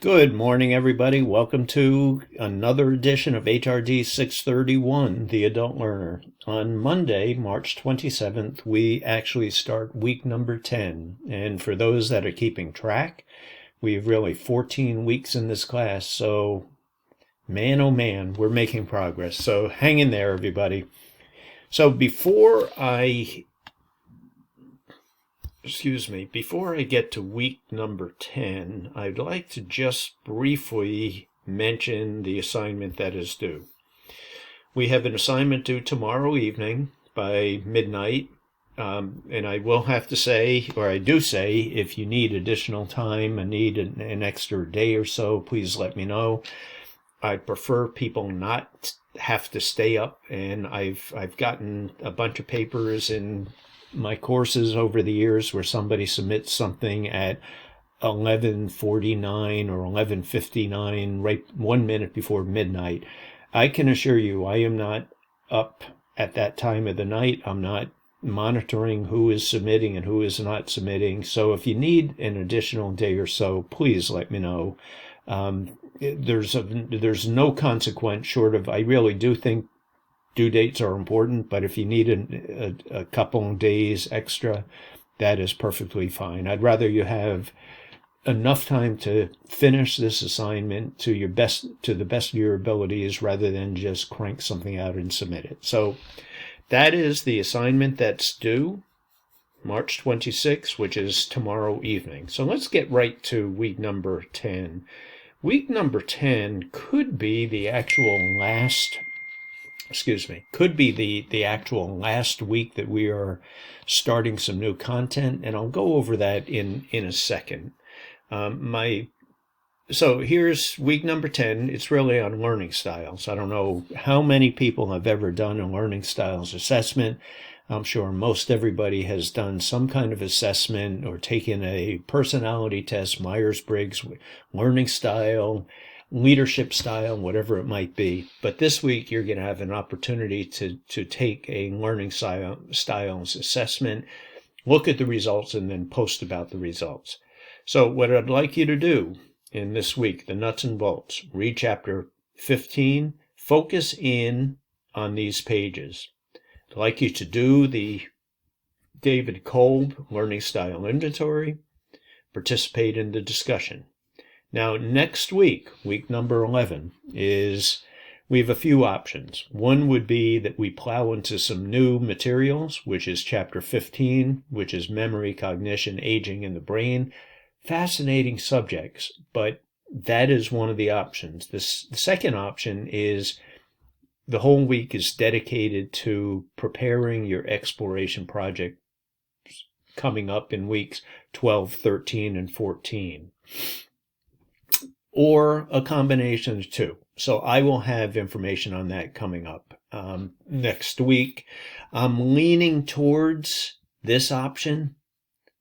Good morning, everybody. Welcome to another edition of HRD 631, The Adult Learner. On Monday, March 27th, we actually start week number 10. And for those that are keeping track, we have really 14 weeks in this class. So, man, oh man, we're making progress. So hang in there, everybody. So before I get to week number 10, I'd like to just briefly mention the assignment that is due. We have an assignment due tomorrow evening by midnight, and I will have to say, or I do say, if you need additional time and need an extra day or so, please let me know. I'd prefer people not have to stay up, and I've gotten a bunch of papers in my courses over the years where somebody submits something at 11:49 or 11:59, right 1 minute before midnight. I can assure you I am not up at that time of the night. I'm not monitoring who is submitting and who is not submitting. So if you need an additional day or so, please let me know. There's no consequence short of, I really do think due dates are important, but if you need a couple of days extra, that is perfectly fine. I'd rather you have enough time to finish this assignment to the best of your abilities rather than just crank something out and submit it. So that is the assignment that's due March 26th, which is tomorrow evening. So let's get right to week number 10. Week number 10 could be the actual last week that we are starting some new content, and I'll go over that in a second. So here's week number 10. It's really on learning styles. I don't know how many people have ever done a learning styles assessment. I'm sure most everybody has done some kind of assessment or taken a personality test, Myers-Briggs, learning style, leadership style, whatever it might be. But this week, you're going to have an opportunity to take a learning styles assessment, look at the results, and then post about the results. So what I'd like you to do in this week, the nuts and bolts, read chapter 15, focus in on these pages. I'd like you to do the David Kolb Learning Style Inventory, participate in the discussion. Now, next week, week number 11, we have a few options. One would be that we plow into some new materials, which is chapter 15, which is memory, cognition, aging, and the brain. Fascinating subjects, but that is one of the options. The second option is the whole week is dedicated to preparing your exploration project coming up in weeks 12, 13, and 14. Or a combination of two. So I will have information on that coming up next week. I'm leaning towards this option.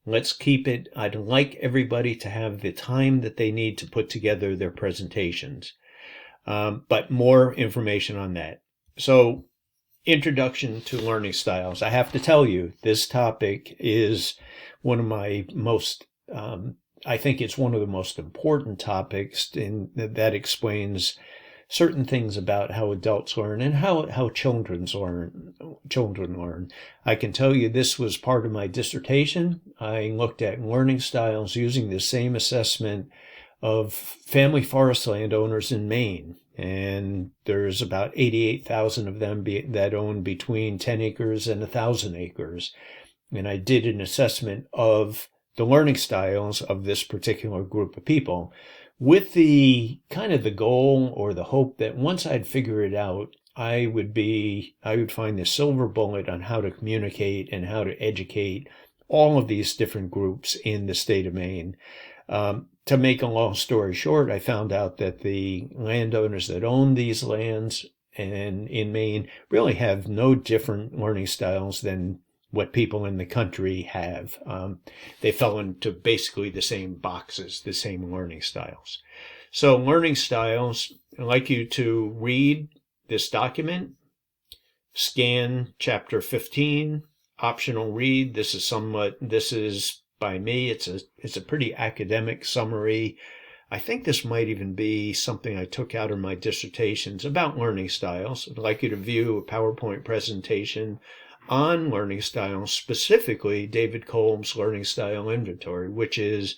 Let's keep it. I'd like everybody to have the time that they need to put together their presentations. But more information on that. So, introduction to learning styles. I have to tell you, this topic is one of my most I think it's one of the most important topics that explains certain things about how adults learn and how children learn. I can tell you this was part of my dissertation. I looked at learning styles using the same assessment of family forest landowners in Maine. And there's about 88,000 of them that own between 10 acres and 1,000 acres. And I did an assessment of the learning styles of this particular group of people with the kind of the goal or the hope that once I'd figure it out, I would find the silver bullet on how to communicate and how to educate all of these different groups in the state of Maine. To make a long story short, I found out that the landowners that own these lands and in Maine really have no different learning styles than what people in the country have. They fell into basically the same boxes, the same learning styles. So learning styles, I'd like you to read this document, scan chapter 15, optional read. This is by me. It's a pretty academic summary I think this might even be something I took out of my dissertations about learning styles. I'd like you to view a PowerPoint presentation on learning styles, specifically David Kolb's Learning Style Inventory, which is,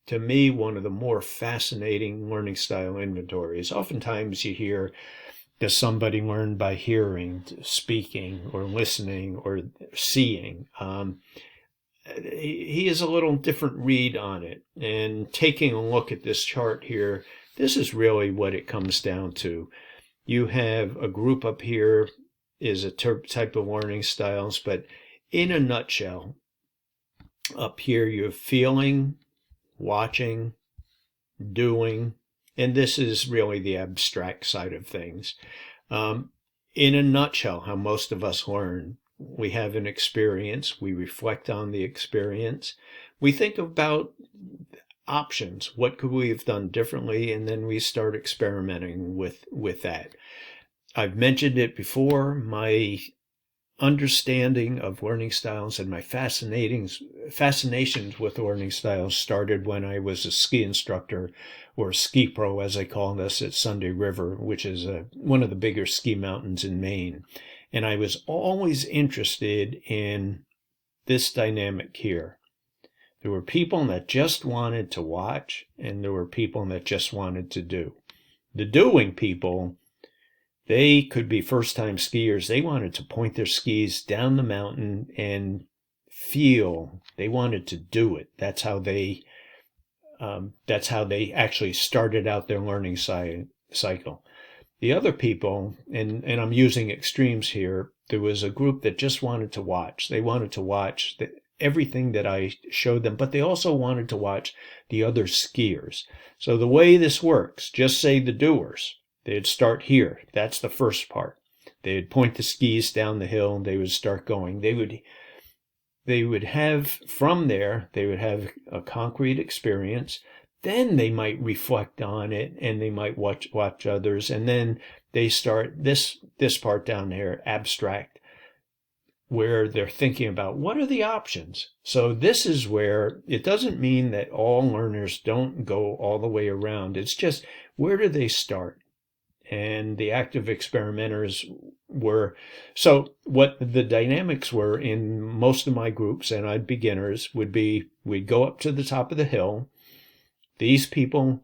to me, one of the more fascinating learning style inventories. Oftentimes you hear, does somebody learn by hearing, speaking, or listening, or seeing? He is a little different read on it. And taking a look at this chart here, this is really what it comes down to. You have a group up here is a type of learning styles, but in a nutshell, up here you have feeling, watching, doing, and this is really the abstract side of things. In a nutshell, how most of us learn. We have an experience, we reflect on the experience, we think about options, what could we have done differently, and then we start experimenting with that. I've mentioned it before, my understanding of learning styles and my fascinations with learning styles started when I was a ski instructor, or ski pro as I call this, at Sunday River, which is one of the bigger ski mountains in Maine. And I was always interested in this dynamic here. There were people that just wanted to watch, and there were people that just wanted to do. The doing people, they could be first-time skiers. They wanted to point their skis down the mountain and feel. They wanted to do it. That's how they actually started out their learning cycle. The other people, and I'm using extremes here, there was a group that just wanted to watch. They wanted to watch everything that I showed them, but they also wanted to watch the other skiers. So the way this works, just say the doers. They'd start here. That's the first part. They'd point the skis down the hill and they would start going. They would have, from there, they would have a concrete experience. Then they might reflect on it and they might watch others. And then they start this part down there, abstract, where they're thinking about what are the options. So this is where it doesn't mean that all learners don't go all the way around. It's just, where do they start? And the active experimenters were, so what the dynamics were in most of my groups, and I'd beginners, would be, we'd go up to the top of the hill. These people,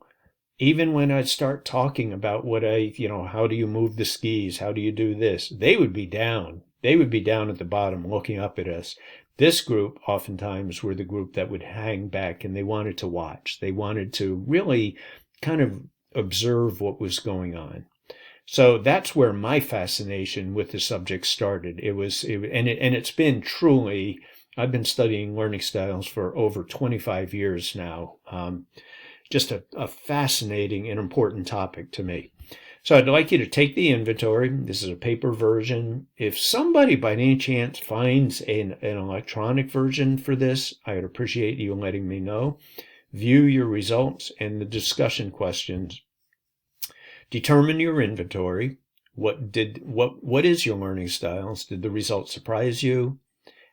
even when I'd start talking about how do you move the skis? How do you do this? They would be down. They would be down at the bottom looking up at us. This group oftentimes were the group that would hang back and they wanted to watch. They wanted to really kind of observe what was going on. So that's where my fascination with the subject started. It's been truly, I've been studying learning styles for over 25 years now. Just a fascinating and important topic to me. So I'd like you to take the inventory. This is a paper version. If somebody by any chance finds an electronic version for this, I would appreciate you letting me know. View your results and the discussion questions. Determine your inventory. What is your learning styles? Did the results surprise you?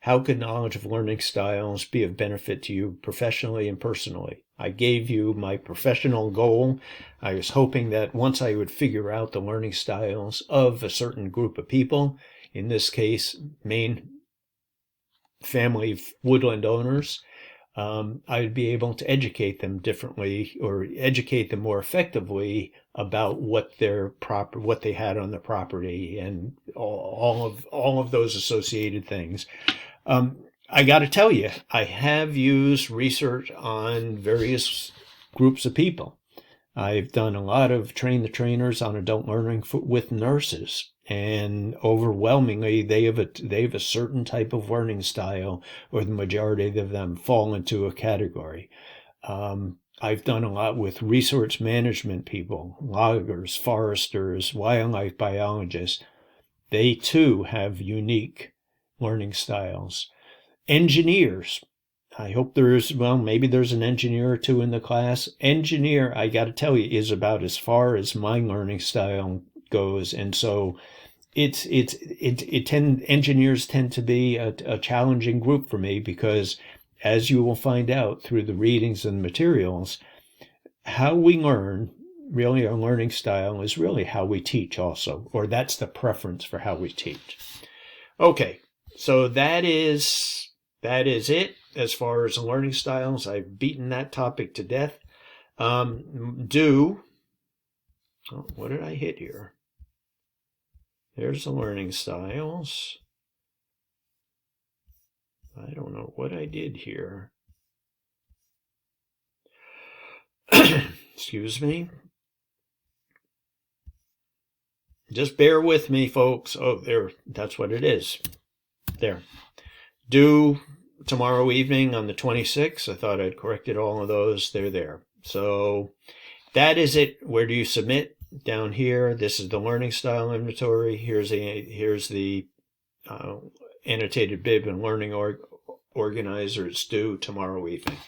How could knowledge of learning styles be of benefit to you professionally and personally? I gave you my professional goal. I was hoping that once I would figure out the learning styles of a certain group of people, in this case, Maine family woodland owners, I'd be able to educate them differently, or educate them more effectively about what they had on the property and all of those associated things. I got to tell you, I have used research on various groups of people. I've done a lot of train the trainers on adult learning with nurses, and overwhelmingly they have a certain type of learning style, or the majority of them fall into a category. I've done a lot with resource management people, loggers, foresters, wildlife biologists. They too have unique learning styles. Engineers. I hope maybe there's an engineer or two in the class. Engineer, I got to tell you, is about as far as my learning style goes. And so engineers tend to be a challenging group for me, because as you will find out through the readings and materials, how we learn, really our learning style is really how we teach also, or that's the preference for how we teach. Okay, so that is it as far as learning styles. I've beaten that topic to death. What did I hit here? There's the learning styles. I don't know what I did here. Excuse me. Just bear with me, folks. Oh, there, that's what it is. There. Due tomorrow evening on the 26th. I thought I'd corrected all of those. They're there. So that is it. Where do you submit? Down here. This is the learning style inventory. Here's the annotated bib and learning organizer. It's due tomorrow evening.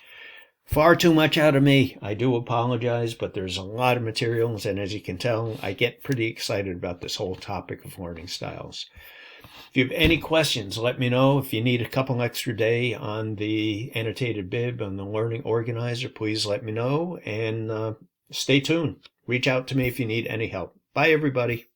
Far too much out of me. I do apologize, but there's a lot of materials, and as you can tell, I get pretty excited about this whole topic of learning styles. If you have any questions, let me know. If you need a couple extra day on the annotated bib and the learning organizer, please let me know, and stay tuned. Reach out to me if you need any help. Bye, everybody.